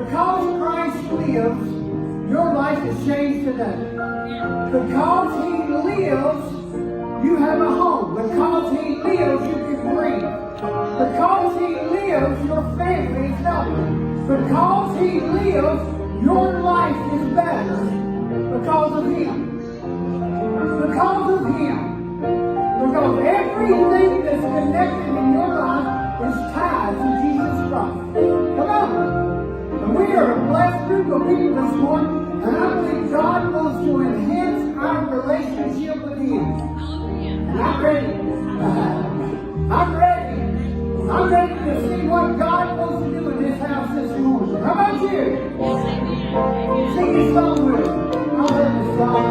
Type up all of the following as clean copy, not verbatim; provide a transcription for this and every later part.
Because Christ lives, your life is changed today. Because He lives, you have a home. Because He lives, you can breathe. Because He lives, your family is healthy. Because He lives, your life is better. Because of Him. Because of Him. Because everything that's connected in your life is tied to Jesus Christ. Come on. And we are a blessed group of people this morning, and I believe God wants to enhance our relationship with Him. And I'm ready. I'm ready. I'm ready to see what God wants to do in this house this morning. How about you? Sing this song with us. I love this song.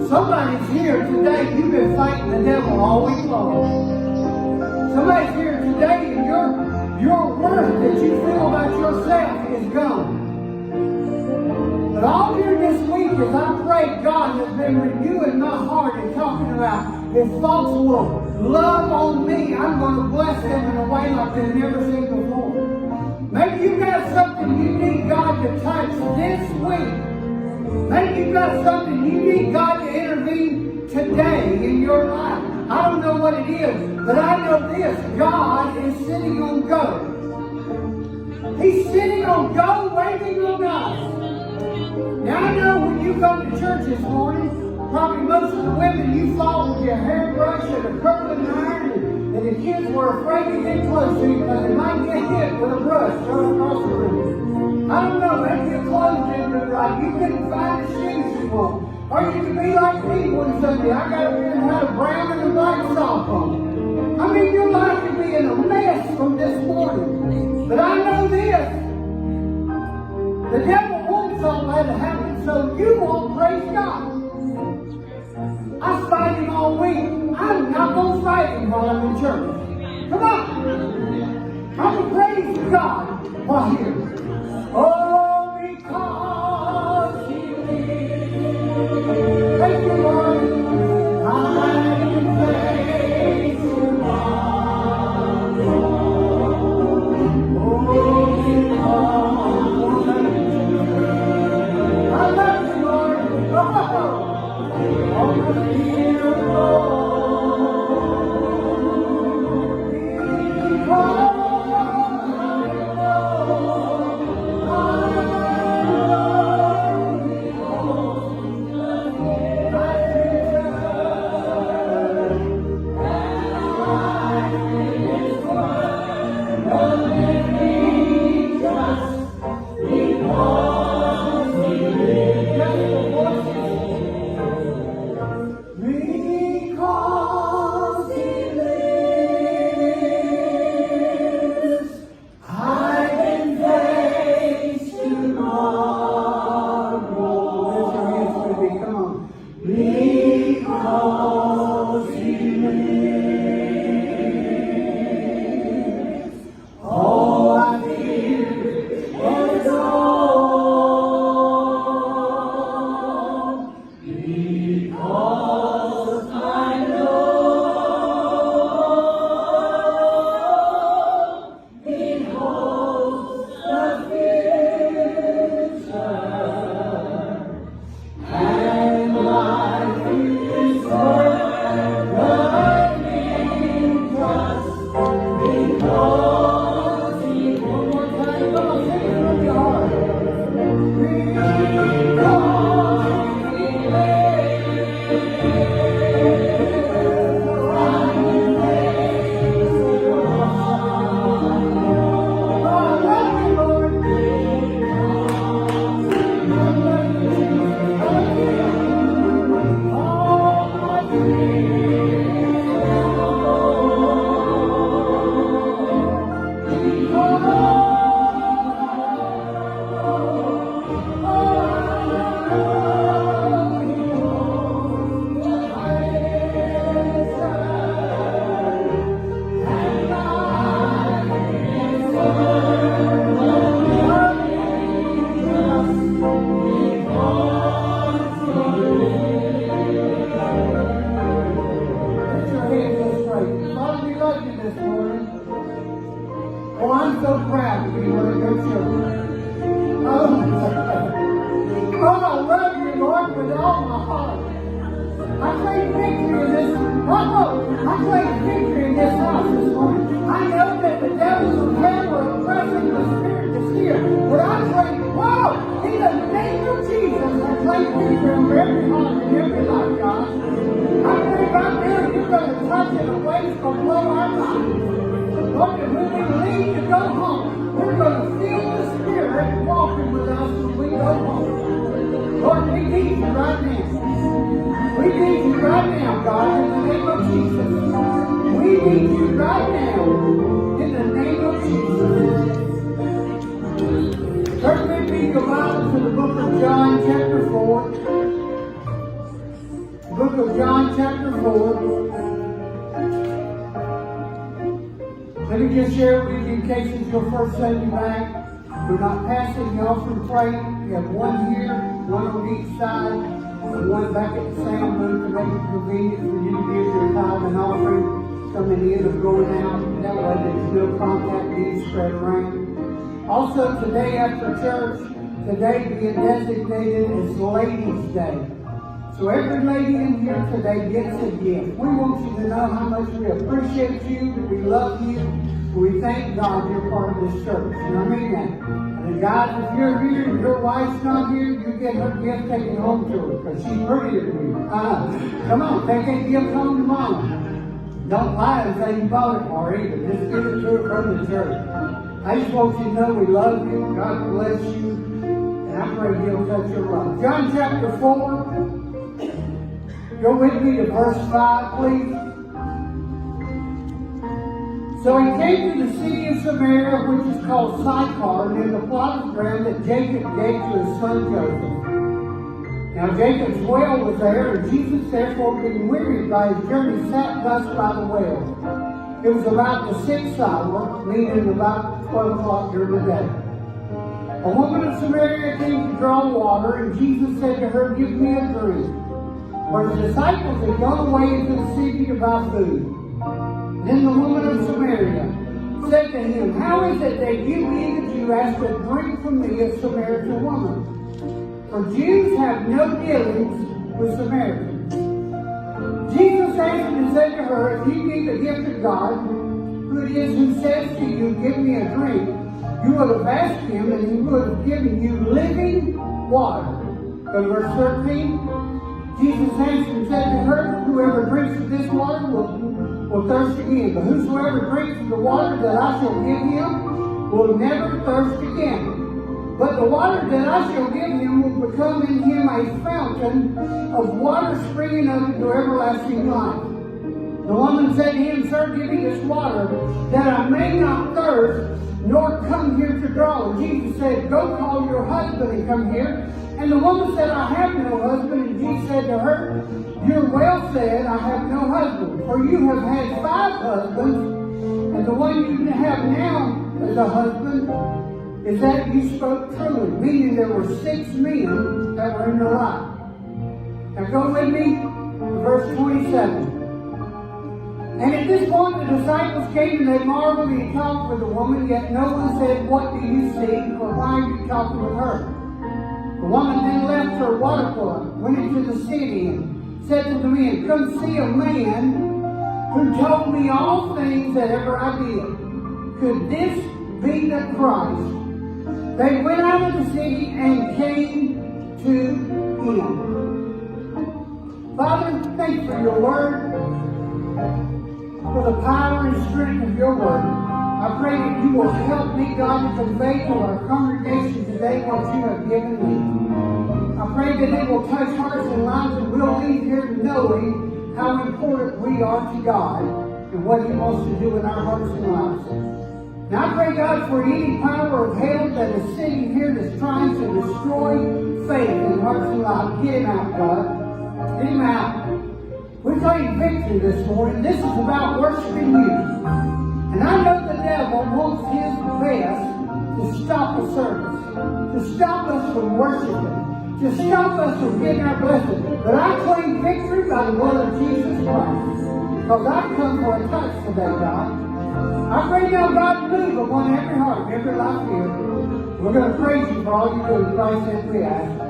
Somebody's here today, you've been fighting the devil all week long. Somebody's here today and your worth that you feel about yourself is gone. But all during this week as I pray, God has been renewing my heart and talking about if folks will love on me, I'm going to bless them in a way like they've never seen before. Maybe you've got something you need God to touch this week. Maybe you've got something you need God to intervene today in your life. I don't know what it is, but I know this. God is sitting on go. He's sitting on go, waiting on us. Now I know when you come to church this morning, probably most of the women you saw with your hairbrush and a curling iron, and the kids were afraid to get close to you because they might get hit with a brush thrown across the room. I don't know, maybe your clothes didn't look right. You couldn't find the shoes you want. Or you could be like me one Sunday. I got up here and had a brown and a black sock on. I mean, your life could be in a mess from this morning. But I know this. The devil wants all that to happen, so you won't praise God. I fight him all week. I'm not going to fight him while I'm in church. Come on. I'm going to praise God while here. Oh, because He lives. Thank you, Lord. I can face tomorrow. Oh, because I love you, Lord. Oh, the Lord. Because your children. Oh, I love you, Lord, with all my heart. I claim victory in this. I claim victory in this house this morning. I know that the devils of hell are oppressing the spirit that's here, but I claim, in the name of Jesus, I claim victory over every heart and every life, God. I pray right now you're going to touch in a way that's going to blow our minds. Lord, that when we leave to go home, we're going to feel the Spirit walking with us when we go home. Lord, we need you right now. We need you right now, God, in the name of Jesus. We need you right now, in the name of Jesus. Turn with me your Bible to the book of John, chapter 4. Book of John, chapter 4. Let me just share with you in case it's your first Sunday back. We're not passing the offering plate. We have one here, one on each side, and one back at the sound booth to make it convenient for you to give your tithe and offering coming in or going out. That way there's no contact being spread around. Also, today after church, today being designated as Ladies' Day. So every lady in here today gets a gift. We want you to know how much we appreciate you, that we love you, and we thank God you're part of this church. And I mean that. And guys, if you're here and your wife's not here, you get her gift taken home to her, because she's prettier than you. Come on, take that gift home to Mama. Don't lie and say you bought it for her either. Just give it to her from the church. I just want you to know we love you. God bless you. And I pray you'll touch your love. John chapter 4. Go with me to verse 5, please. So he came to the city of Samaria, which is called Sychar, near the plot of ground that Jacob gave to his son Joseph. Now Jacob's well was there, and Jesus, therefore, being wearied by his journey, sat thus by the well. It was about the 6th hour, meaning about 12 o'clock during the day. A woman of Samaria came to draw water, and Jesus said to her, "Give me a drink." For the disciples had gone away into the city to buy food. Then the woman of Samaria said to him, "How is it that you, being a Jew, ask a drink from me, a Samaritan woman? For Jews have no dealings with Samaritans." Jesus answered and said to her, "If you need the gift of God, who it is who says to you, 'Give me a drink,' you would have asked him, and he would have given you living water." Go to verse 13. Jesus answered and said to her, "Whoever drinks of this water will thirst again. But whosoever drinks of the water that I shall give him will never thirst again. But the water that I shall give him will become in him a fountain of water springing up into everlasting life." The woman said to him, "Sir, give me this water, that I may not thirst, nor come here to draw." And Jesus said, "Go call your husband and come here." And the woman said, "I have no husband." And Jesus said to her, "You're well said, I have no husband. For you have had 5 husbands, and the one you have now as a husband is that you spoke truly." Meaning there were 6 men that were in your life. Now go with me to verse 27. And at this point the disciples came and they marveled and talked with the woman, yet no one said, "What do you seek?" or "Why are you talking with her?" The woman then left her water pot, went into the city, and said to the men, "Come see a man who told me all things that ever I did. Could this be the Christ?" They went out of the city and came to him. Father, thank you for your word, for the power and strength of your word. I pray that you will help me, God, to convey to our congregation today what you have given me. I pray that it will touch hearts and lives, and we'll leave here knowing how important we are to God and what he wants to do in our hearts and lives. Now I pray, God, for any power of hell that is sitting here that's trying to destroy faith in hearts and lives. Get him out, God. Get him out. We claim victory this morning. This is about worshiping you. And I know the devil wants his best to stop a service, to stop us from worshiping, to stop us from getting our blessing. But I claim victory by the blood of Jesus Christ, because I've come for a touch today, God. I pray now, God, move upon every heart, every life here. We're going to praise you for all you do in Christ that we ask.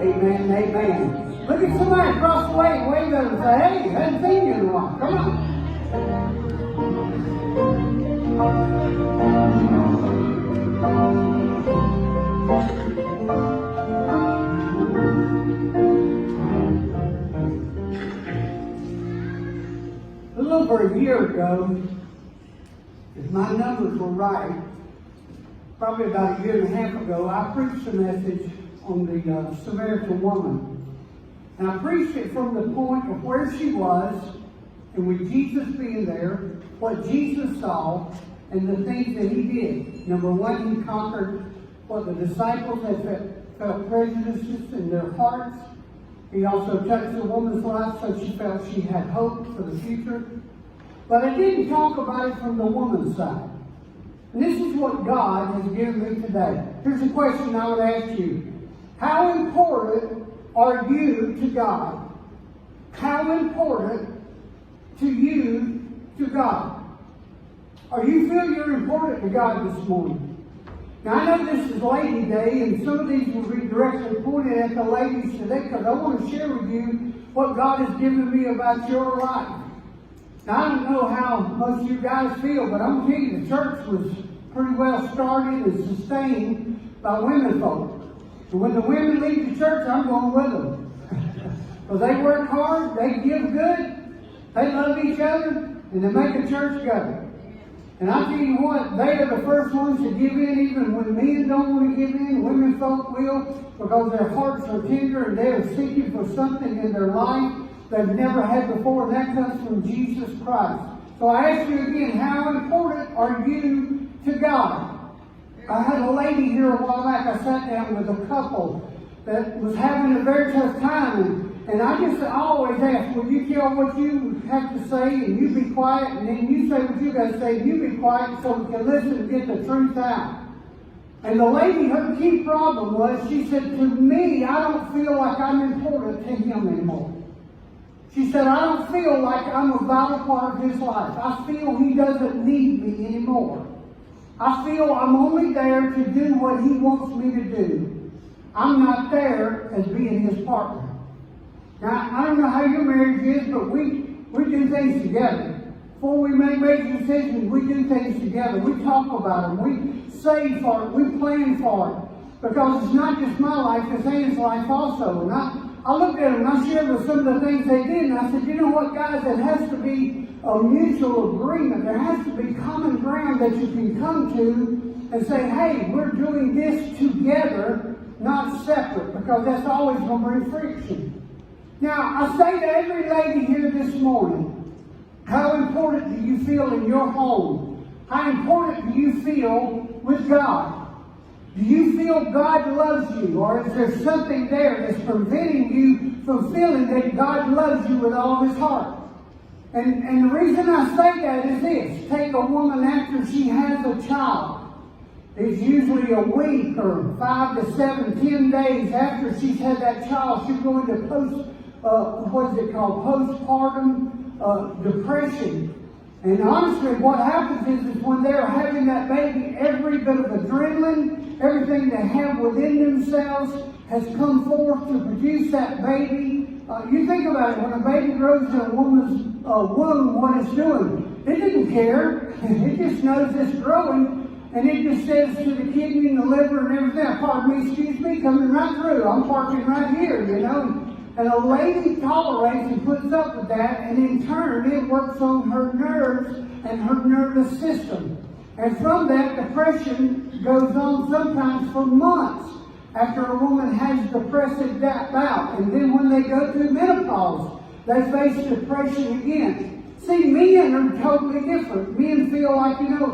Amen and amen. Look at somebody across the way and wave at them and say, hey, I haven't seen you in a while. Come on. A little over a year ago, if my numbers were right, probably about a year and a half ago, I preached a message on the Samaritan woman. And I preached it from the point of where she was, and with Jesus being there, what Jesus saw, and the things that he did. Number one, he conquered what the disciples had felt prejudices in their hearts. He also touched the woman's life so she felt she had hope for the future. But I didn't talk about it from the woman's side. And this is what God has given me today. Here's a question I would ask you. How important are you to God? How important to you to God? Or you feel you're important to God this morning? Now I know this is Lady Day, and some of these will be directly pointed at the ladies today because I want to share with you what God has given me about your life. Now I don't know how most of you guys feel, but I'm going to tell you the church was pretty well started and sustained by women folk. And when the women leave the church, I'm going with them. Because they work hard, they give good, they love each other, and they make a church go. And I tell you what, they are the first ones to give in, even when men don't want to give in, women folk will, because their hearts are tender and they are seeking for something in their life they've never had before, and that comes from Jesus Christ. So I ask you again, how important are you to God? I had a lady here a while back. I sat down with a couple that was having a very tough time, and I always ask, will you tell what you have to say and you be quiet, and then you say what you got to say and you be quiet so we can listen and get the truth out. And the lady, her key problem was, she said, to me, I don't feel like I'm important to him anymore. She said, I don't feel like I'm a vital part of his life. I feel he doesn't need me anymore. I feel I'm only there to do what he wants me to do. I'm not there as being his partner. Now, I don't know how your marriage is, but we do things together. Before we make major decisions, we do things together. We talk about them. We save for it. We plan for it. Because it's not just my life, it's Ann's life also. And I looked at them and I shared with some of the things they did, and I said, you know what, guys, it has to be a mutual agreement. There has to be common ground that you can come to and say, hey, we're doing this together, not separate, because that's always going to bring friction. Now, I say to every lady here this morning, how important do you feel in your home? How important do you feel with God? Do you feel God loves you? Or is there something there that's preventing you from feeling that God loves you with all his heart? And the reason I say that is this. Take a woman after she has a child. It's usually a week or 5 to 7, 10 days after she's had that child, she's going to postpartum depression. And honestly, what happens is when they're having that baby, every bit of adrenaline, everything they have within themselves has come forth to produce that baby. You think about it, when a baby grows in a woman's womb, what it's doing, it didn't care. It just knows it's growing, and it just says to the kidney and the liver and everything, pardon me, excuse me, coming right through. I'm parking right here, you know. And a lady tolerates and puts up with that, and in turn, it works on her nerves and her nervous system. And from that, depression goes on sometimes for months after a woman has depressive bout. And then when they go through menopause, they face depression again. See, men are totally different. Men feel like, you know,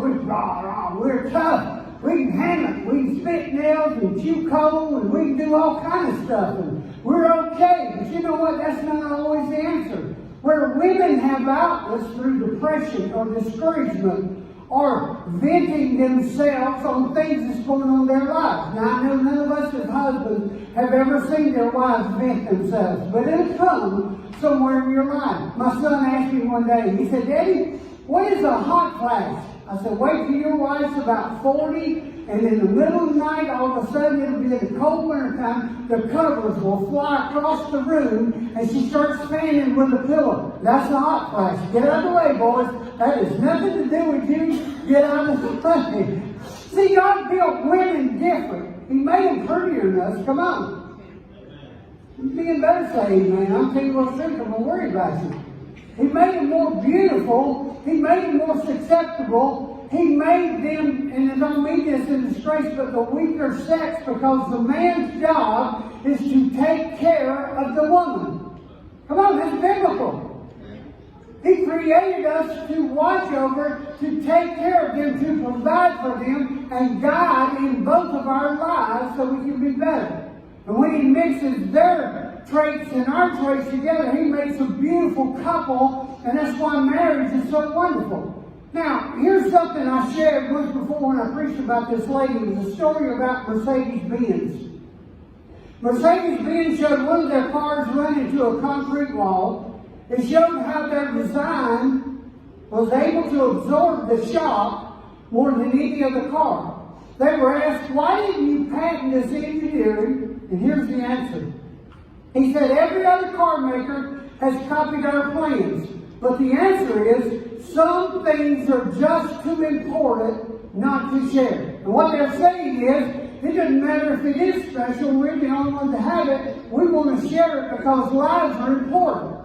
we're tough. We can handle it. We can spit nails and chew coal, and we can do all kinds of stuff. And we're okay. But you know what? That's not always the answer. Where women have outlets through depression or discouragement or venting themselves on things that's going on in their lives. Now, I know none of us as husbands have ever seen their wives vent themselves, but it'll come somewhere in your life. My son asked me one day, he said, Daddy, what is a hot flash? I said, wait till your wife's about 40, and in the middle of the night, all of a sudden, it'll be in the cold winter time, the covers will fly across the room, and she starts fanning with a pillow. That's a hot flash. Get out of the way, boys. That has nothing to do with you. Get out of the way. See, God built women different. He made them prettier than us. Come on. You being better say amen. I'm telling you what's true. I'm going to worry about you. He made them more beautiful. He made them more susceptible. He made them, and I don't mean this in disgrace, but the weaker sex, because the man's job is to take care of the woman. Come on, that's biblical. He created us to watch over, to take care of them, to provide for them, and guide in both of our lives so we can be better. And when He mixes their traits and our traits together, He makes a beautiful couple, and that's why marriage is so wonderful. Now, here's something I shared once before when I preached about this lady. It was a story about Mercedes-Benz. Mercedes-Benz showed one of their cars run into a concrete wall. It showed how their design was able to absorb the shock more than any other car. They were asked, why didn't you patent this engineering? And here's the answer. He said, every other car maker has copied our plans. But the answer is, some things are just too important not to share. And what they're saying is, it doesn't matter if it is special, we're the only ones to have it. We want to share it because lives are important.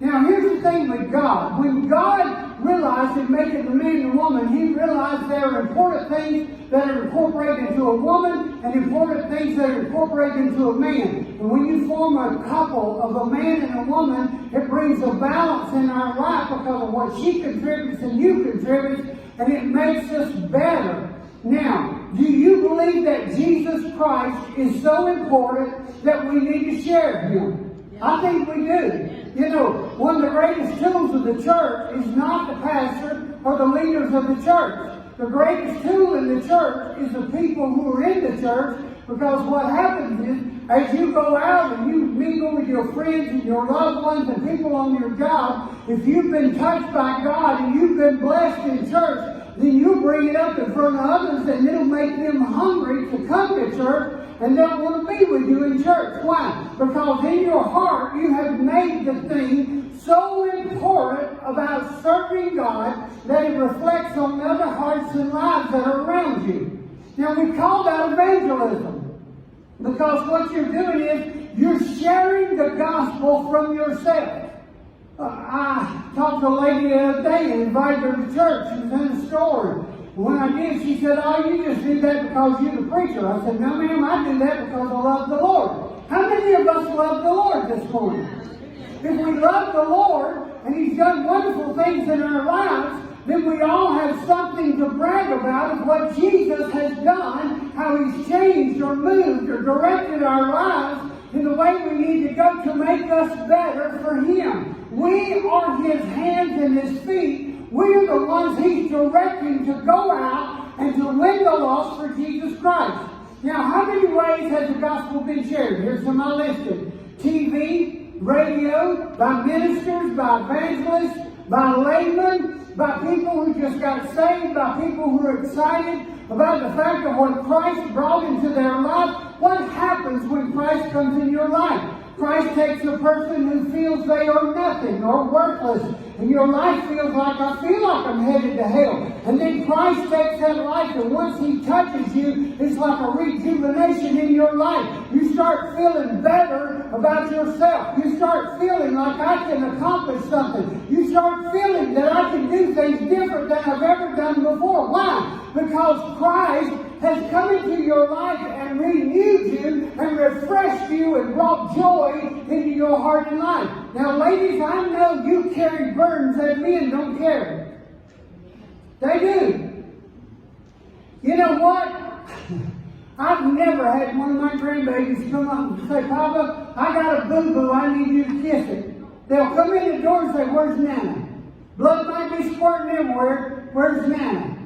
Now, here's the thing with God. When God realized in making the man and woman, He realized there are important things that are incorporated into a woman and important things that are incorporated into a man. And when you form a couple of a man and a woman, it brings a balance in our life because of what she contributes and you contribute, and it makes us better. Now, do you believe that Jesus Christ is so important that we need to share Him? I think we do. You know, one of the greatest tools of the church is not the pastor or the leaders of the church. The greatest tool in the church is the people who are in the church, because what happens is, as you go out and you mingle with your friends and your loved ones and people on your job, if you've been touched by God and you've been blessed in church, then you bring it up in front of others and it'll make them hungry to come to church, and they'll want to be with you in church. Why? Because in your heart you have made the thing so important about serving God that it reflects on the other hearts and lives that are around you. Now, we call that evangelism, because what you're doing is you're sharing the gospel from yourself. I talked to a lady the other day and invited her to church. She was in the store. When I did, she said, oh, you just did that because you're the preacher. I said, no, ma'am, I did that because I love the Lord. How many of us love the Lord this morning? If we love the Lord and He's done wonderful things in our lives, then we all have something to brag about of what Jesus has done, how He's changed or moved or directed our lives in the way we need to go to make us better for Him. We are His hands and His feet. We're the ones He's directing to go out and to win the lost for Jesus Christ. Now, how many ways has the gospel been shared? Here's some I listed. TV, radio, by ministers, by evangelists, by laymen, by people who just got saved, by people who are excited about the fact of what Christ brought into their life. What happens when Christ comes in your life? Christ takes a person who feels they are nothing or worthless, and your life feels like, I feel like I'm headed to hell. And then Christ takes that life, and once He touches you, it's like a rejuvenation in your life. You start feeling better about yourself. You start feeling like I can accomplish something. You start feeling that I can do things different than I've ever done before. Why? Because Christ has come into your life and renewed you and refreshed you and brought joy into your heart and life. Now, ladies, I know you carry burdens that men don't carry. They do. You know what? I've never had one of my grandbabies come up and say, Papa, I got a boo-boo, I need you to kiss it. They'll come in the door and say, where's Nana? Blood might be squirting everywhere. Where's Nana?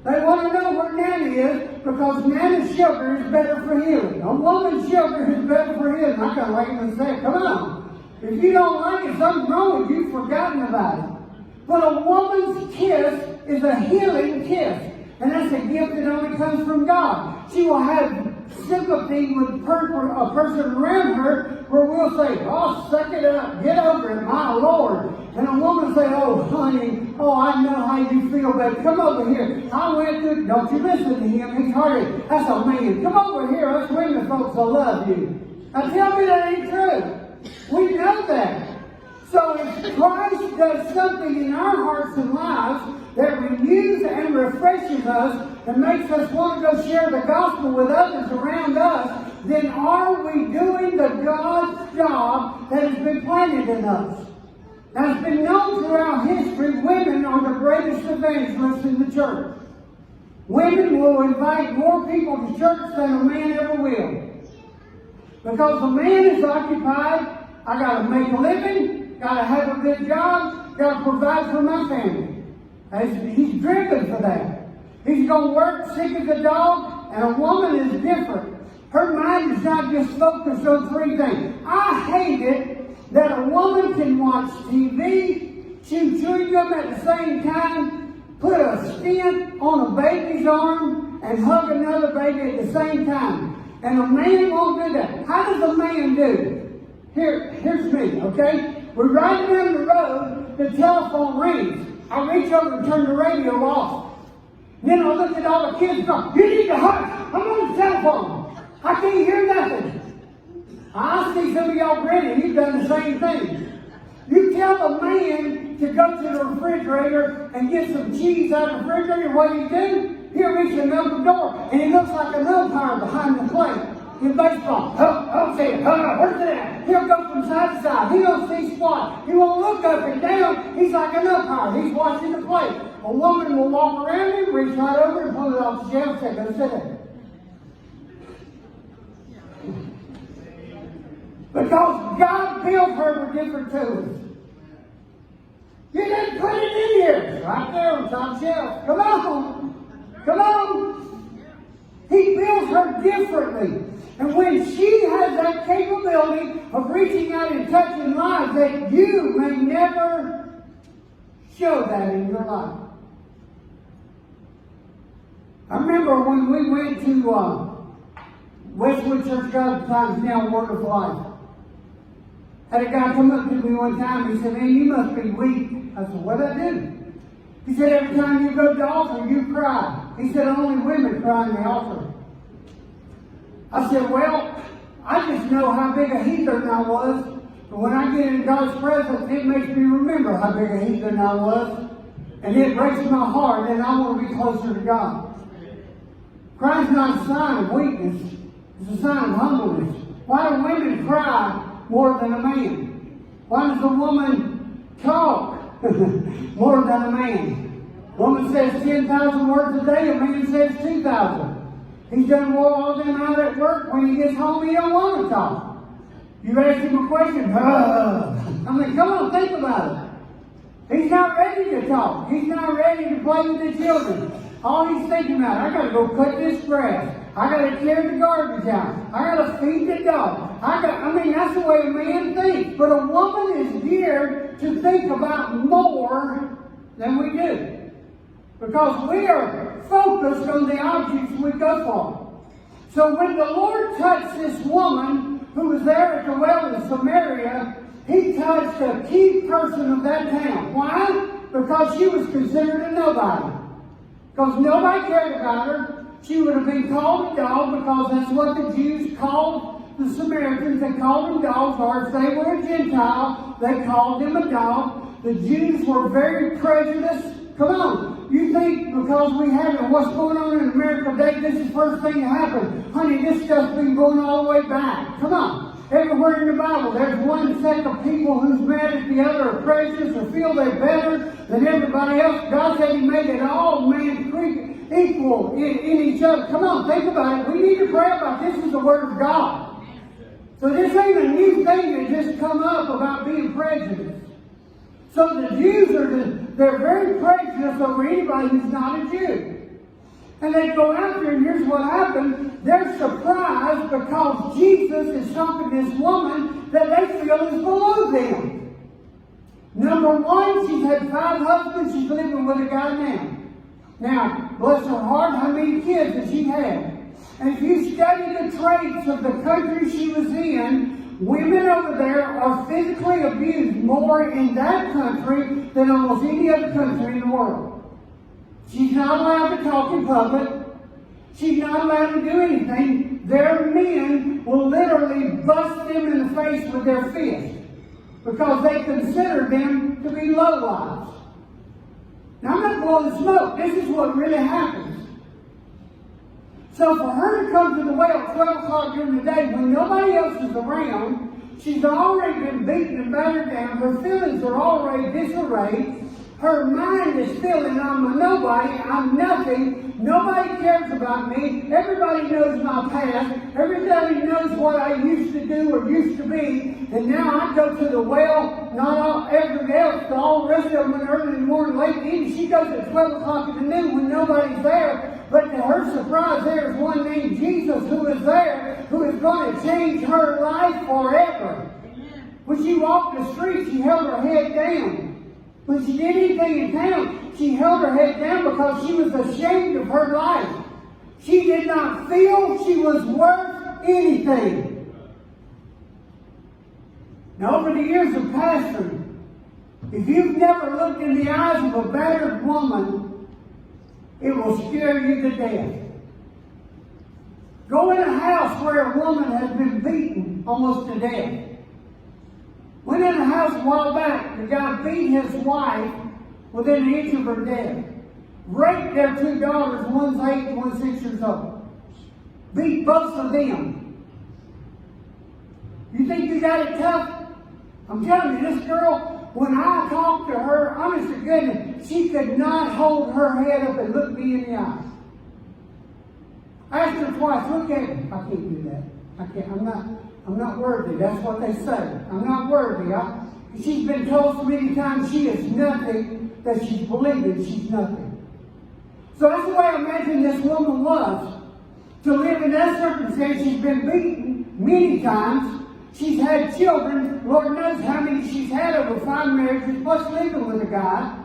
They want to know where Nana is, because Nana's sugar is better for healing. A woman's sugar is better for healing. I kind of like him and say, come on. If you don't like it, something's wrong with you. You've forgotten about it. But a woman's kiss is a healing kiss. And that's a gift that only comes from God. She will have sympathy with a person around her where we'll say, oh, suck it up, get over it, my Lord. And a woman will say, oh, honey, oh, I know how you feel, baby. Come over here. I went through, don't you listen to him. He's hard. That's a man. Come over here. Us women folks will love you. Now tell me that ain't true. We know that. So if Christ does something in our hearts and lives that renews and refreshes us and makes us want to go share the gospel with others around us, then are we doing the God's job that has been planted in us? Now, it's been known throughout history, women are the greatest evangelists in the church. Women will invite more people to church than a man ever will. Because the man is occupied, I got to make a living, got to have a good job, got to provide for my family. He's driven for that. He's going to work sick as a dog, and a woman is different. Her mind is not just focused on three things. I hate it that a woman can watch TV, chew chewing gum at the same time, put a stent on a baby's arm, and hug another baby at the same time. And a man won't do that. How does a man do? Here's me, okay? We're riding down the road, the telephone rings. I reach over and turn the radio off. Then I look at all the kids going, you need to hush. I'm on the telephone. I can't hear nothing. I see some of y'all grinning. You've done the same thing. You tell a man to go to the refrigerator and get some cheese out of the refrigerator, what do you do? He'll reach and open the door, and he looks like an umpire behind the plate. In baseball, where's it at? He'll go from side to side. He don't see squat. He won't look up and down. He's like an umpire. He's watching the plate. A woman will walk around him, reach right over and pull it off the shelf and say, go sit there. Because God built her with different tools. You didn't put it in here. Right there on top shelf. Come on. Come on. He built her differently. And when she has that capability of reaching out and touching lives, that you may never show that in your life. I remember when we went to Westwood Church God Times Now Word of Life. Had a guy come up to me one time, he said, man, you must be weak. I said, what'd I do? He said, every time you go to the altar, you cry. He said, only women cry in the altar. I said, well, I just know how big a heathen I was. But when I get in God's presence, it makes me remember how big a heathen I was. And it breaks my heart, and I want to be closer to God. Crying's not a sign of weakness. It's a sign of humbleness. Why do women cry more than a man? Why does a woman talk more than a man? A woman says 10,000 words a day, a man says 2,000. He's done more all them out at work. When he gets home, he don't want to talk. You ask him a question, I mean, come on, think about it. He's not ready to talk. He's not ready to play with the children. All he's thinking about, I got to go cut this grass. I got to clear the garbage out. I got to feed the dog. That's the way a man thinks. But a woman is geared to think about more than we do. Because we are focused on the objects we go for. So when the Lord touched this woman who was there at the well in Samaria, He touched a key person of that town. Why? Because she was considered a nobody. Because nobody cared about her. She would have been called a dog because that's what the Jews called the Samaritans. They called them dogs, or if they were a Gentile, they called them a dog. The Jews were very prejudiced. Come on. You think because we have what's going on in America today, this is the first thing that happened. Honey, this stuff's been going all the way back. Come on. Everywhere in the Bible, there's one set of people who's mad at the other, or prejudiced, or feel they're better than everybody else. God said He made it all man equal in each other. Come on, think about it. We need to pray about this. This is the Word of God. So this ain't a new thing that just come up about being prejudiced. So the Jews they're very prejudiced over anybody who's not a Jew. And they go out there, and here's what happened. They're surprised because Jesus is helping this woman that they feel is below them. Number one, she's had 5 husbands. She's living with a guy now. Now, bless her heart, how many kids does she have? And if you study the traits of the country she was in, women over there are physically abused more in that country than almost any other country in the world. She's not allowed to talk in public. She's not allowed to do anything. Their men will literally bust them in the face with their fists because they consider them to be lowlives. Now, I'm not blowing smoke. This is what really happens. So for her to come to the well at 12 o'clock during the day when nobody else is around, she's already been beaten and battered down. Her feelings are already disarrayed. Her mind is feeling, I'm a nobody, I'm nothing. Nobody cares about me. Everybody knows my past. Everybody knows what I used to do or used to be. And now I go to the well, not all, everybody else, all the rest of them when early in the morning, late in the evening. She goes at 12 o'clock in the noon when nobody's there. But to her surprise, there is one named Jesus who is there, who is going to change her life forever. When she walked the street, she held her head down. When she did anything in town, she held her head down because she was ashamed of her life. She did not feel she was worth anything. Now, over the years of pastoring, if you've never looked in the eyes of a battered woman, it will scare you to death. Go in a house where a woman has been beaten almost to death. Went in a house a while back. The guy beat his wife within an inch of her death. Raped their 2 daughters, one's 8 and one's 6 years old. Beat both of them. You think you got it tough? I'm telling you, this girl, when I talked to her, honest to goodness, she could not hold her head up and look me in the eye. I asked her twice, look at me. I can't do that. I can't. I'm not worthy. That's what they say. I'm not worthy. She's been told so many times she is nothing that she's believing she's nothing. So that's the way I imagine this woman was. To live in that circumstance, she's been beaten many times. She's had children. Lord knows how many she's had over 5 marriages, plus living with a guy.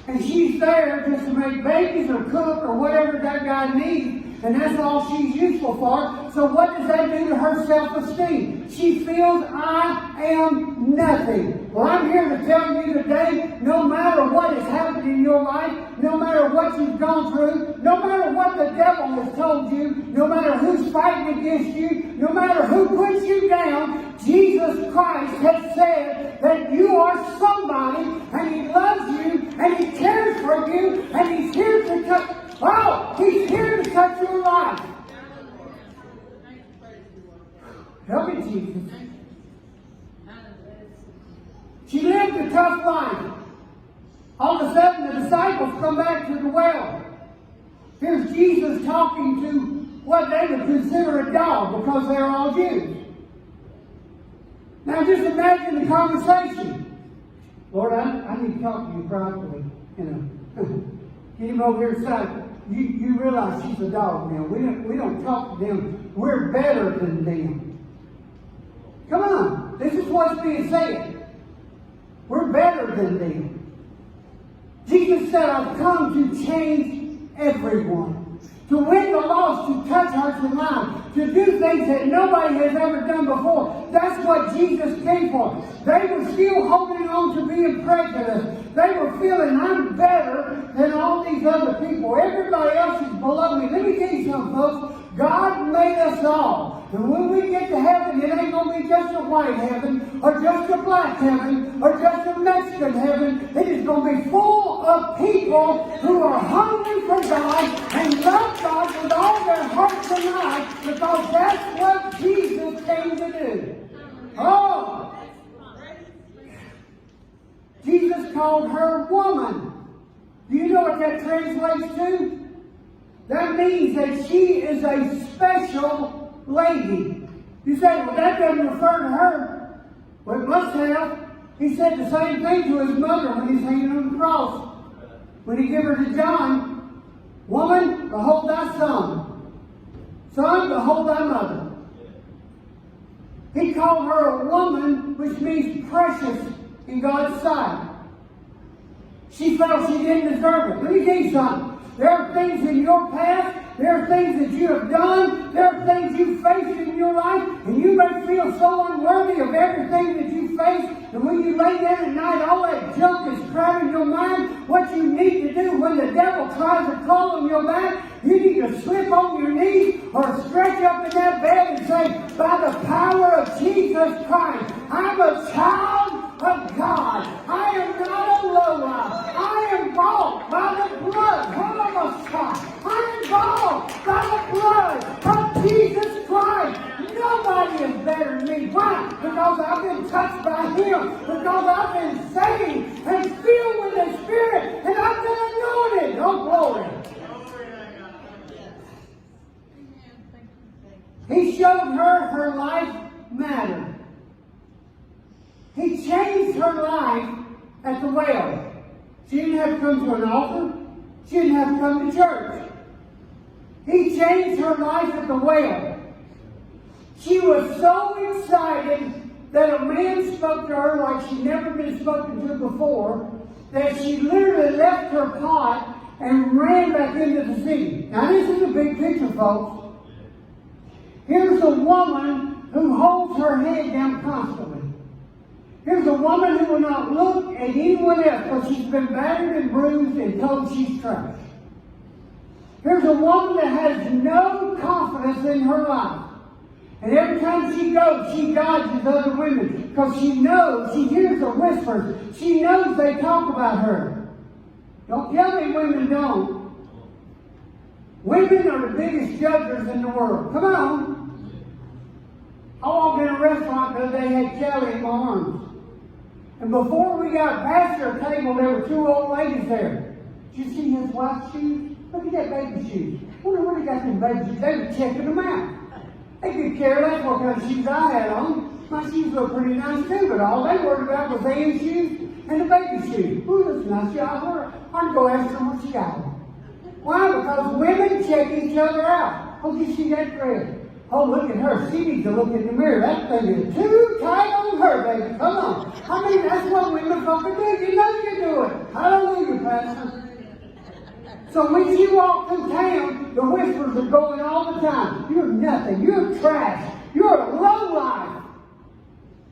And she's there just to make babies or cook or whatever that guy needs. And that's all she's useful for. So what does that do to her self-esteem? She feels, I am nothing. Well, I'm here to tell you today, no matter what has happened in your life, no matter what you've gone through, no matter what the devil has told you, no matter who's fighting against you, no matter who puts you down, Jesus Christ has said that you are somebody, and He loves you, and He cares for you, and He's here to touch. Oh, He's here to touch your life. Help me, Jesus. She lived a tough life. All of a sudden, the disciples come back to the well. Here's Jesus talking to what they would consider a dog because they're all Jews. Now, just imagine the conversation. Lord, I need to talk to you privately. Get him over here aside. You realize she's a dog now. We don't talk to them. We're better than them. Come on. This is what's being said. We're better than them. Jesus said, I've come to change everyone. To win the lost, to touch hearts and minds, to do things that nobody has ever done before. That's what Jesus came for. They were still holding on to being prejudiced. They were feeling, I'm better than all these other people. Everybody else is below me. Let me tell you something, folks. God made us all. And when we get to heaven, it ain't going to be just a white heaven, or just a black heaven, or just a Mexican heaven. It is going to be full of people who are hungry for God and love God with all their hearts and minds, because that's what Jesus came to do. Oh! Jesus called her woman. Do you know what that translates to? That means that she is a special lady. You say, well, that doesn't refer to her. Well, it must have. He said the same thing to his mother when he's hanging on the cross. When he gave her to John, woman, behold thy son. Son, behold thy mother. He called her a woman, which means precious in God's sight. She felt she didn't deserve it. Let me tell you something. There are things in your past, there are things that you have done, there are things you faced in your life, and you may feel so unworthy of everything that you face. And when you lay down at night, all that junk is crowding your mind. What you need to do when the devil tries to call on your back, you need to slip on your knees or stretch up in that bed and say, by the power of Jesus Christ, I'm a child of God. I am not a lowlife. I am bought by the blood of the Messiah. I am bought by the blood of Jesus Christ. Nobody is better than me. Why? Because I've been touched by Him. Because I've been saved and filled with the Spirit. And I've been anointed. Oh, glory. He showed her life mattered. He changed her life at the well. She didn't have to come to an altar. She didn't have to come to church. He changed her life at the well. She was so excited that a man spoke to her like she'd never been spoken to before, that she literally left her pot and ran back into the city. Now this is a big picture, folks. Here's a woman who holds her head down constantly. Here's a woman who will not look at anyone else because she's been battered and bruised and told she's trash. Here's a woman that has no confidence in her life. And every time she goes, she dodges other women because she knows, she hears the whispers. She knows they talk about her. Don't tell me women don't. Women are the biggest judges in the world. Come on. I walked in a restaurant the other day, had Kelly in my arms. And before we got past their table, there were two old ladies there. Did you see his wife's shoes? Look at that baby shoes. I wonder where they got them baby shoes. They were checking them out. They could care less what kind of shoes I had on. My shoes look pretty nice too, but all they worried about was Anne's shoes and the baby shoes. Ooh, that's nice. I'd go ask her what she got on. Why? Because women check each other out. Oh, you see that dress? Oh, look at her. She needs to look in the mirror. That thing is too tight on her, baby. Come on. I mean, that's what women fucking do. You know you do it. Hallelujah, Pastor. So when she walked through town, the whispers are going all the time. You're nothing. You're trash. You're a lowlife.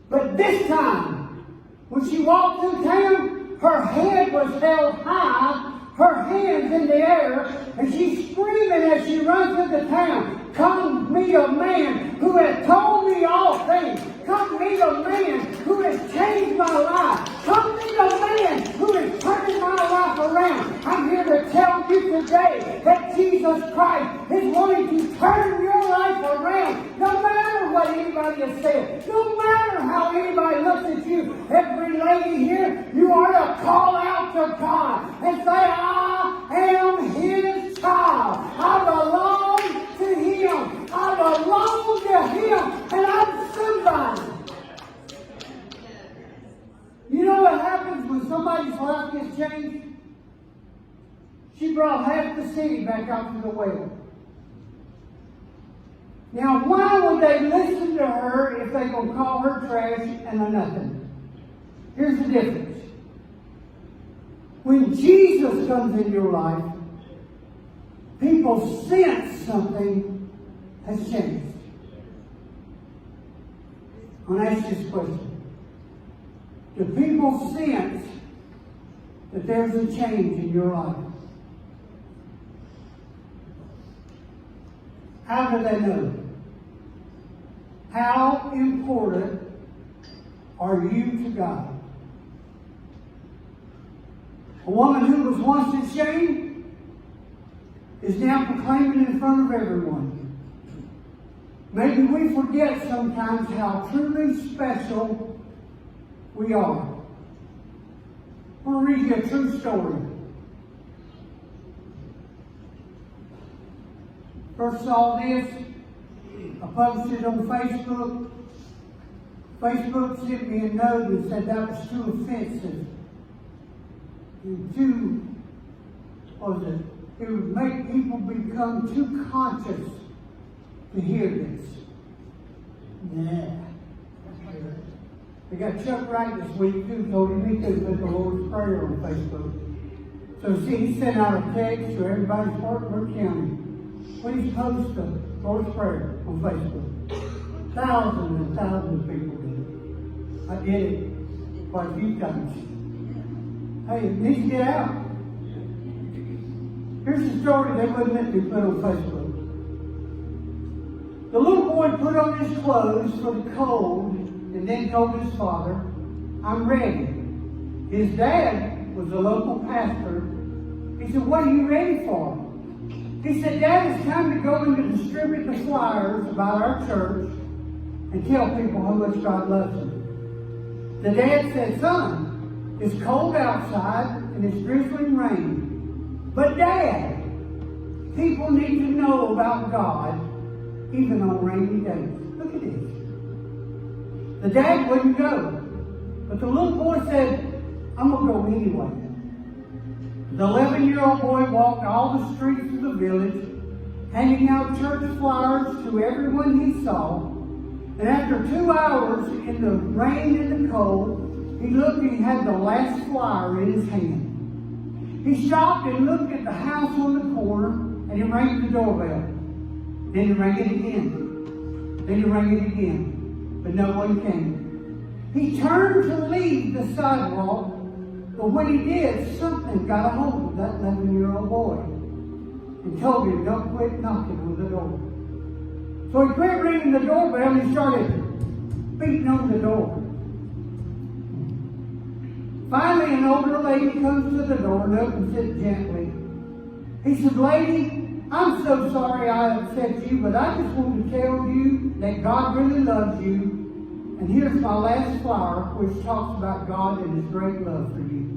But this time, when she walked through town, her head was held high, her hands in the air, and she's screaming as she runs through the town. Come meet a man who has told me all things. Come meet a man who has changed my life. Come meet a man who is turning my life around. I'm here to tell you today that Jesus Christ is wanting to turn your life around. No matter what anybody has said. No matter how anybody looks at you. Every lady here, you are to call out to God and say, I am His child. I belong to Him. I belong to Him. And I'm somebody. You know what happens when somebody's life gets changed? She brought half the city back out to the well. Now, why would they listen to her if they're going to call her trash and a nothing? Here's the difference. When Jesus comes in your life, people sense something has changed. I'm going to ask you this question. Do people sense that there's a change in your life? How do they know? How important are you to God? A woman who was once in shame is now proclaiming in front of everyone. Maybe we forget sometimes how truly special we are. I want to read you a true story. First saw this, I posted on Facebook. Facebook sent me a note and said that was too offensive. And too, what was it? It would make people become too conscious to hear this. Nah. They got Chuck Wright this week too, told him he could put the Lord's Prayer on Facebook. So see, he sent out a text to everybody in Fort Worth County. Please post the Lord's Prayer on Facebook. Thousands and thousands of people did it. I did it quite a few times. Hey, it needs to get out. Here's the story they wouldn't let me put on Facebook. The little boy put on his clothes for the cold and then told his father, "I'm ready." His dad was a local pastor. He said, "What are you ready for?" He said, "Dad, it's time to go in to distribute the flyers about our church and tell people how much God loves them." The dad said, "Son, it's cold outside and it's drizzling rain. But Dad, people need to know about God even on rainy days." Look at this. The dad wouldn't go. But the little boy said, "I'm going to go anyway." The 11-year-old boy walked all the streets of the village, handing out church flyers to everyone he saw. And after 2 hours in the rain and the cold, he looked and he had the last flyer in his hand. He stopped and looked at the house on the corner, and he rang the doorbell. Then he rang it again. Then he rang it again. But no one came. He turned to leave the sidewalk, but when he did, something got a hold of that 11-year-old boy and told him, "Don't quit knocking on the door." So he quit ringing the doorbell and he started beating on the door. Finally, an older lady comes to the door and opens it gently. He said, "Lady, I'm so sorry I upset you, but I just want to tell you that God really loves you. And here's my last flyer, which talks about God and His great love for you."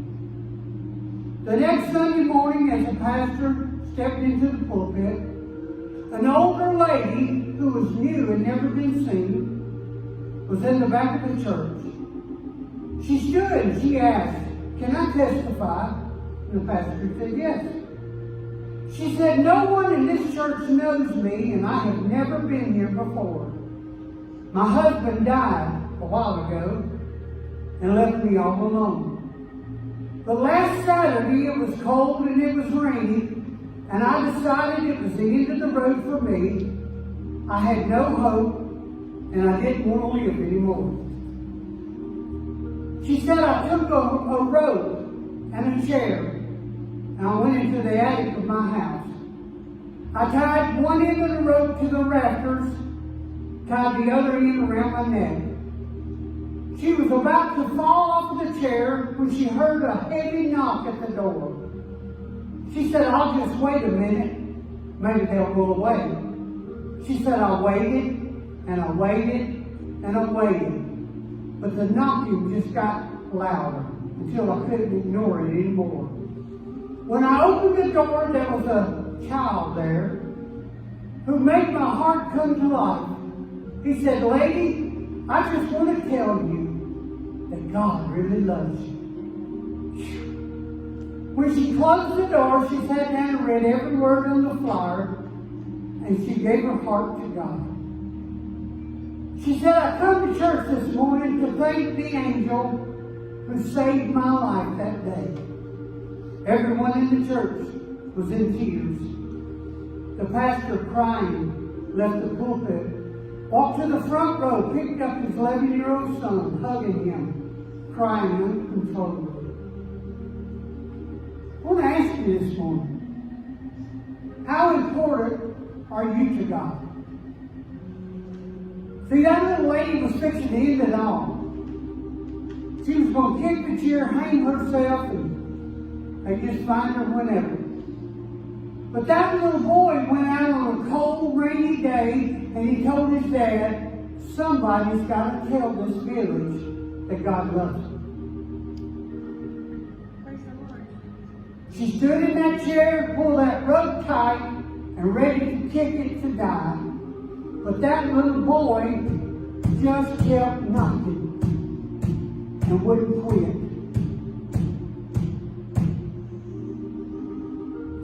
The next Sunday morning, as the pastor stepped into the pulpit, an older lady who was new and never been seen was in the back of the church. She stood and she asked, "Can I testify?" And the pastor said, "Yes." She said, "No one in this church knows me, and I have never been here before. My husband died a while ago and left me all alone. But last Saturday it was cold and it was rainy, and I decided it was the end of the road for me. I had no hope, and I didn't want to live anymore." She said, "I took a rope and a chair, and I went into the attic of my house. I tied one end of the rope to the rafters, tied the other end around my neck. She was about to fall off the chair when she heard a heavy knock at the door. She said, "I'll just wait a minute. Maybe they'll go away." She said, "I waited, and I waited, and I waited. But the knocking just got louder until I couldn't ignore it anymore. When I opened the door, there was a child there who made my heart come to life. He said, 'Lady, I just want to tell you that God really loves you.'" When she closed the door, she sat down and read every word on the flyer, and she gave her heart to God. She said, "I come to church this morning to thank the angel who saved my life that day." Everyone in the church was in tears. The pastor, crying, left the pulpit, walked to the front row, picked up his 11-year-old son, hugging him, crying uncontrollably. I want to ask you this morning, how important are you to God? See, that little lady was fixing to end it all. She was going to kick the chair, hang herself, and they just find her whenever. But that little boy went out on a cold, rainy day, and he told his dad, "Somebody's got to tell this village that God loves them." She stood in that chair, pulled that rope tight, and ready to kick it to die. But that little boy just kept knocking and wouldn't quit.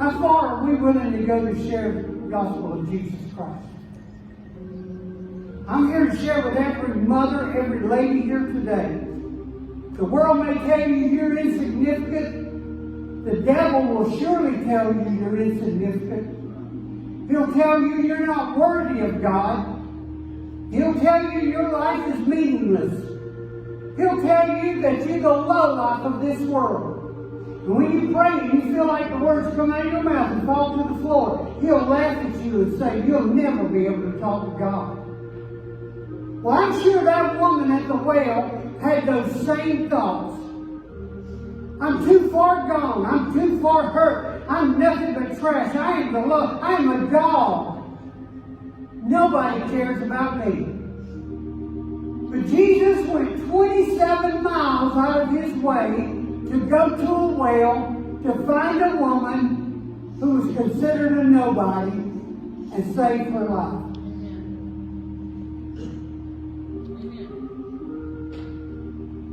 How far are we willing to go to share the gospel of Jesus Christ? I'm here to share with every mother, every lady here today. The world may tell you you're insignificant. the devil will surely tell you you're insignificant. He'll tell you you're not worthy of God. He'll tell you your life is meaningless. He'll tell you that you're the lowlife of this world. And when you pray and you feel like the words come out of your mouth and fall to the floor, he'll laugh at you and say, you'll never be able to talk to God. Well, I'm sure that woman at the well had those same thoughts. I'm too far gone. I'm too far hurt. I'm nothing but trash. I am a dog. Nobody cares about me. But Jesus went 27 miles out of his way to go to a well to find a woman who was considered a nobody and save her life.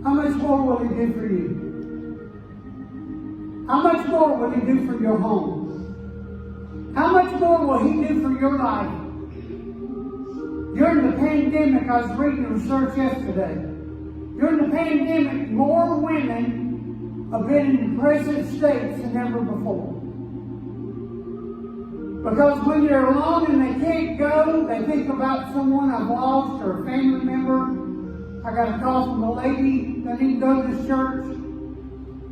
How much more will he do for you? How much more will he do for your home? How much more will he do for your life? During the pandemic, I was reading research yesterday. During the pandemic, more women have been in depressive states than ever before. Because when they're alone and they can't go, they think about someone I've lost or a family member. I got a call from a lady that didn't go to this church.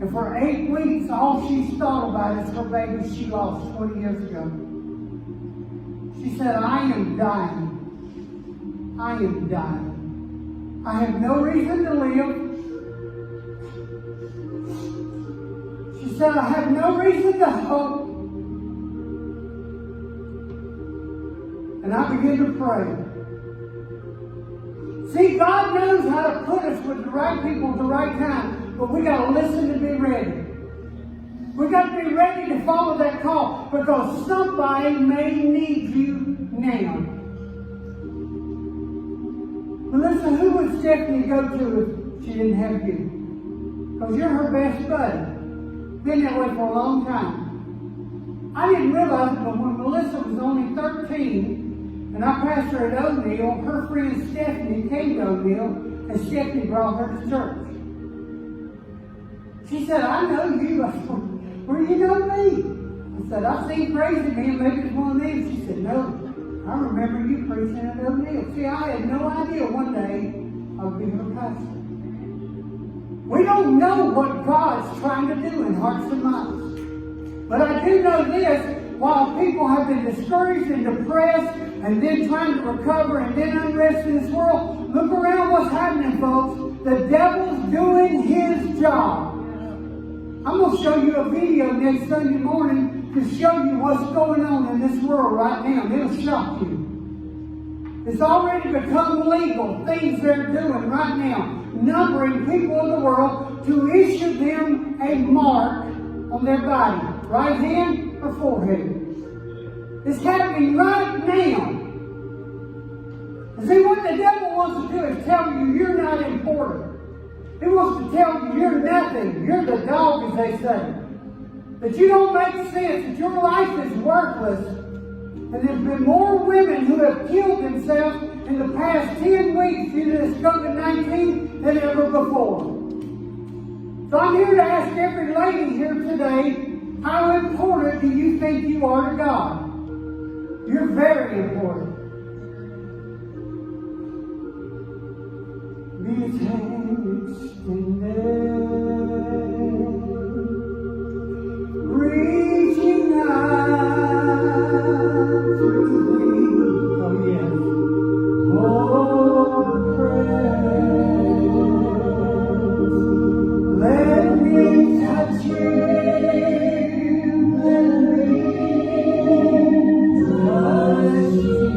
And for 8 weeks, all she's thought about is her baby she lost 20 years ago. She said, I am dying. I am dying. I have no reason to live. She said, I have no reason to hope. And I began to pray. See, God knows how to put us with the right people at the right time. But we got to listen and be ready. We got to be ready to follow that call. Because somebody may need you now. Melissa, who would Stephanie go to if she didn't have you? Because you're her best buddy. Been that way for a long time. I didn't realize it, but when Melissa was only 13, and I passed her at O'Neill, her friend Stephanie came to O'Neill, and Stephanie brought her to church. She said, I know you. I said, where do you know me? I said, I've seen Crazy Man, maybe it's one of them. She said, no, I remember you preaching at O'Neill. See, I had no idea one day I would be her pastor. We don't know what God's trying to do in hearts and minds. But I do know this, while people have been discouraged and depressed and then trying to recover and then unrest in this world, look around what's happening, folks. The devil's doing his job. I'm going to show you a video next Sunday morning to show you what's going on in this world right now. It'll shock you. It's already become legal, things they're doing right now, numbering people in the world to issue them a mark on their body, right hand or forehead. It's happening right now. And see, what the devil wants to do is tell you you're not important. He wants to tell you you're nothing. You're the dog, as they say. That you don't make sense. That your life is worthless. And there's been more women who have killed themselves in the past 10 weeks due to this COVID-19 than ever before. So I'm here to ask every lady here today, how important do you think you are to God? You're very important. These hands extended, reaching out to thee. Oh yes. Oh, friends, let me touch you. Let me touch Jesus.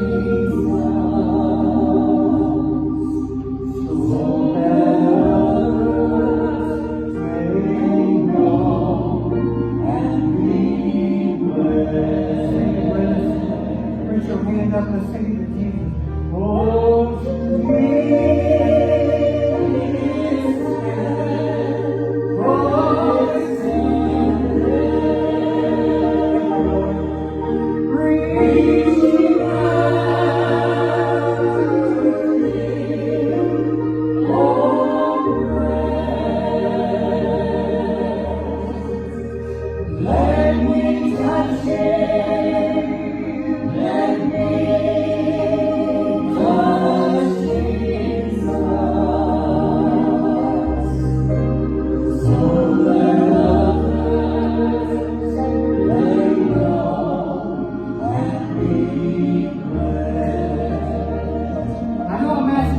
So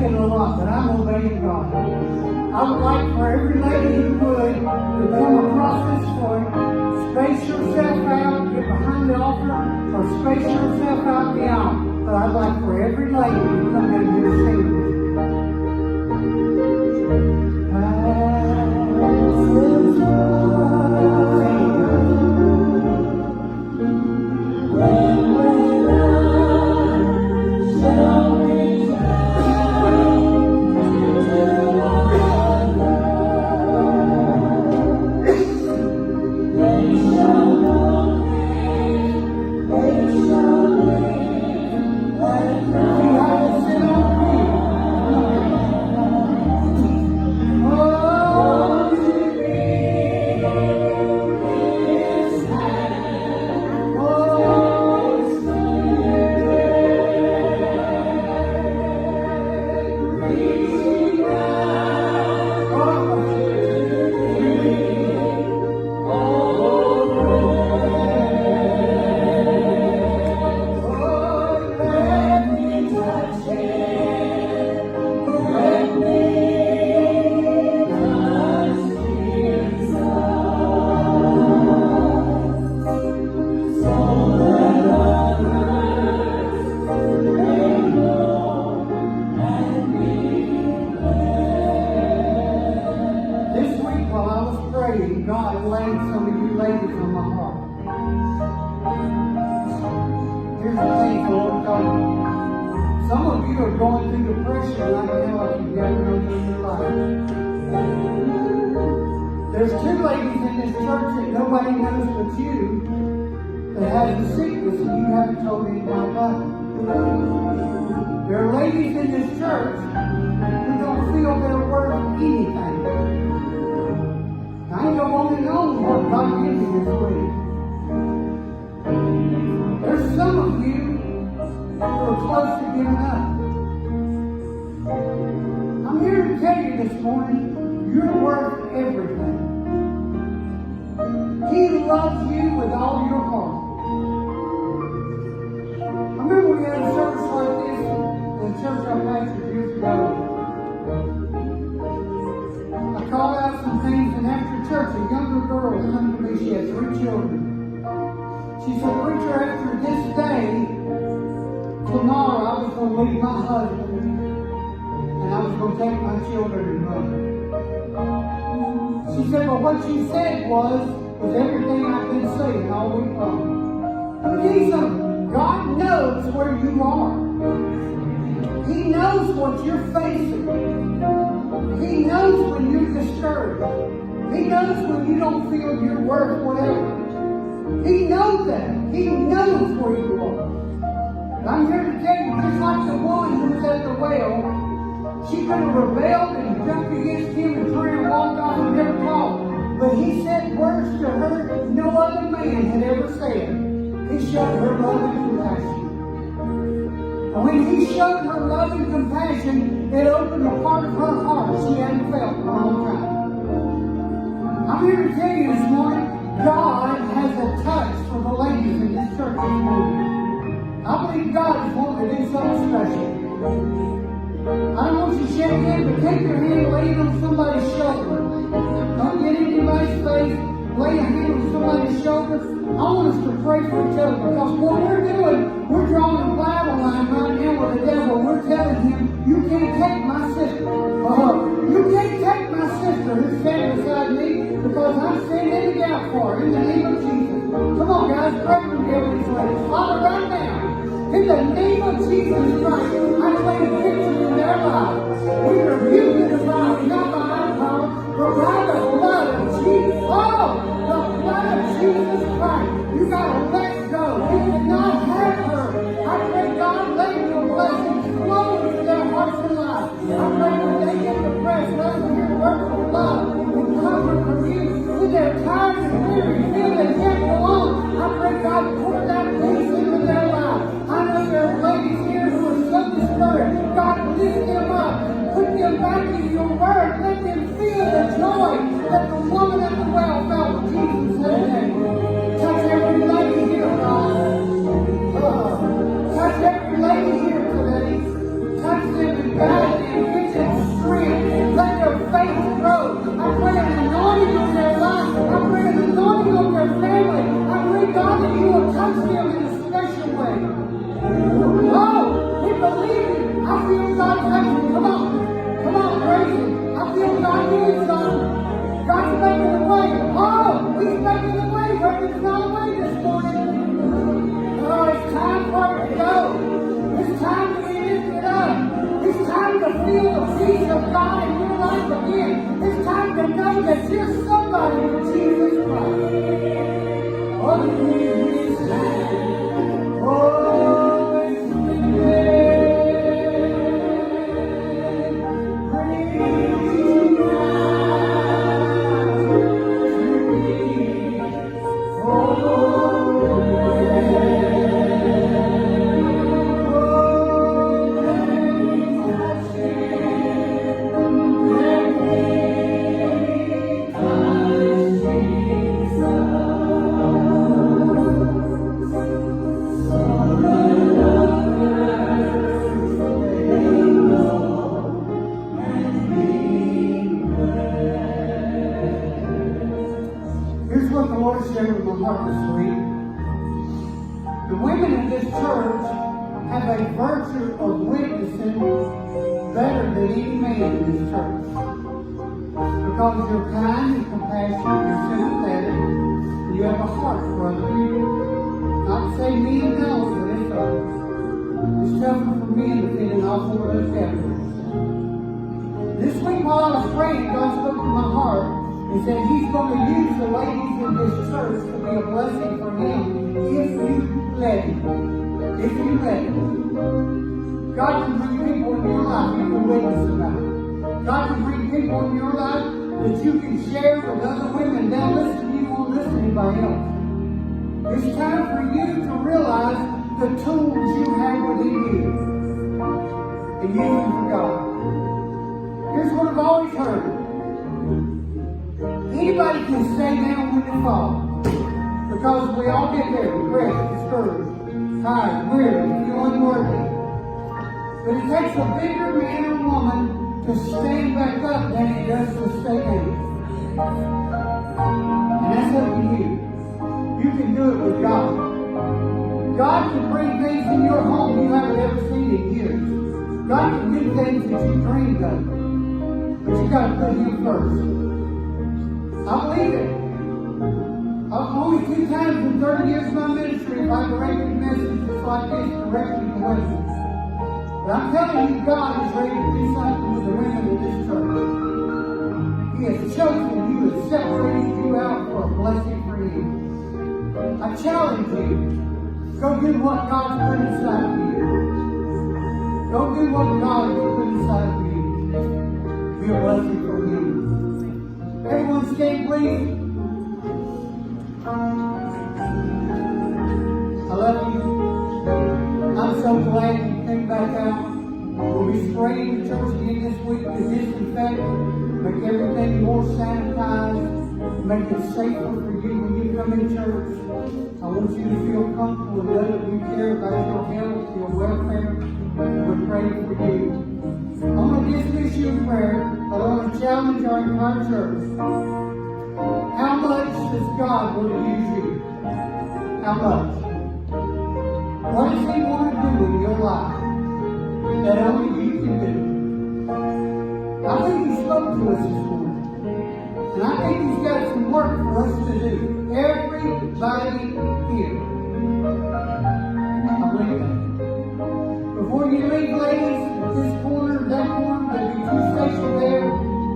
saying a lot, but I'm obeying God. I would like for every lady who would to come across this point, space yourself out, get behind the altar, or space yourself out the aisle. But I'd like for every lady to come in here and sing with me. God laid some of you ladies on my heart. Here's the thing the Lord told me. Some of you are going through depression right now like you've never known in your life. There's two ladies in this church that nobody knows but you that has the sickness and you haven't told anybody about it. There are ladies in this church who don't feel they're worth anything. I ain't go on and on what God gave me this week. There's some of you who are close to giving up. I'm here to tell you this morning, you're worth everything. He loves you with all your heart. I remember we had a service like this in the church I pastored years ago. I called out some things, and after church, a younger girl came to me. She had 3 children. She said, "Preacher, after this day, tomorrow I was going to leave my husband, and I was going to take my children and run." She said, "But what you said was everything I've been saying all week long." Let me tell you something. God knows where you are. He knows what you're facing. He knows when you're discouraged. He knows when you don't feel you're worth whatever. He knows that. He knows where you are. I'm here to tell you, just like the woman who was at the well, she could have rebelled and jumped against him and turned and walked off and never talked. But he said words to her no other man had ever said. He showed her love and compassion. And when he showed her love and compassion, it opened a part of her heart she hadn't felt in a long time. I'm here to tell you this morning, God has a touch for the ladies in this church this morning. I believe God is wanting to do something special. I don't want you to shake your hand, but take your hand, lay it on somebody's shoulder. Don't get in anybody's face. Lay a hand on somebody's shoulder. I want us to pray for each other, because what we're doing, we're drawing a battle line right now with the devil. We're telling him, "You can't take my sister. You can't take my sister who's standing beside me, because I'm standing in the gap for her in the name of Jesus." Come on, guys, pray for me over these ladies. Father, right now, in the name of Jesus Christ, I claim victory in their lives. We rebuke the devourer, not by our power, but by the blood of Jesus. Oh, the blood of Jesus Christ. You got to let go. You cannot have her. I pray, God, let your blessings flow into their hearts and lives. I pray when they get depressed, let them hear words of love and comfort from you. When they're tired and weary, feel they can't go on, I pray, God, pour that peace into their lives. I know there are ladies here who are so discouraged. God, lift them up. Put them back in your word. Let them feel the joy that the woman at the well felt when Jesus said that. Touch every lady here, God. Touch every lady here today. Touch them and guide them. that you're somebody for Jesus Christ. Oh, you stand. Oh, you stand. Here's what the Lord shared with my heart this week. The women in this church have a virtue of witnessing better than any man in this church. Because you're kind and compassionate, you're sympathetic, and you have a heart for other people. Not to say me and girls, but it's others. It's tougher for men to fit in all four of those categories. This week while I was praying, God spoke to my heart and said He's going to use the ladies in this church to be a blessing for Him if you let Him. If you let Him. God can bring people in your life you can witness about. God can bring people in your life that you can share with other women. They'll listen to you, won't listen to anybody else. It's time for you to realize the tools you have within you and use them for God. Here's what I've always heard. Anybody can stay down when they fall. Because we all get there, depressed, discouraged, tired, weary, feel unworthy. But it takes a bigger man or woman to stand back up than it does to stay down. And that's up to you. You can do it with God. God can bring things in your home you haven't ever seen in years. God can do things that you dreamed of. But you got to put Him first. I believe it. Only 2 times in 30 years of my ministry have I directed messages like this directly to women. But I'm telling you, God is ready to do something with the women in this church. He has chosen you and separated you out for a blessing for Him. I challenge you, go do what God's put inside of you. Go do what God has put inside of you. Be a blessing for Him. Everyone stand, please. I love you. I'm so glad you came back out. We'll be spraying the church again this week to disinfect, make everything more sanitized, make it safer for you when you come in church. I want you to feel comfortable and know that we care about your health, your welfare. We're praying for you. I'm going to dismiss you in prayer, but I want to challenge our entire church. How much does God want to use you? How much? What does He want to do in your life that only you can do? I think He spoke to us this morning. And I think He's got some work for us to do. Everybody here. I believe that. Before you leave, ladies, at this corner, that corner, there'll be 2 stations there.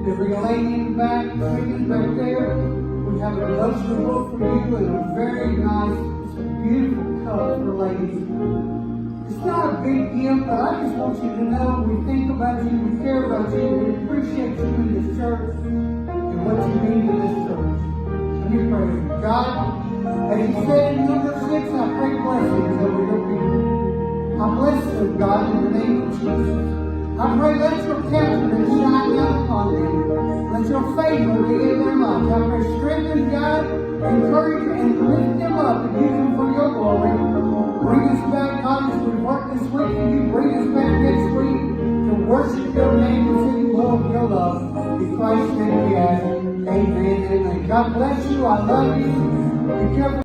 There'll be a lady in the back, singing back there. We have a devotional book for you and a very nice, it's a beautiful cup for ladies. It's not a big gift, but I just want you to know we think about you, we care about you, we appreciate you in this church and what you mean to this church. Let me pray. God, as you said in number 6, I pray blessings over your people. I bless them, God, in the name of Jesus. I pray let your countenance shine down upon them. Let your favor be in their lives. I pray strengthen, God, encourage, and lift them up and use them for your glory. Bring us back, God, as we work this week for you. Bring us back next week to worship your name and sing more of your love. In Christ's name we ask. Amen. Amen. God bless you. I love you. Be careful.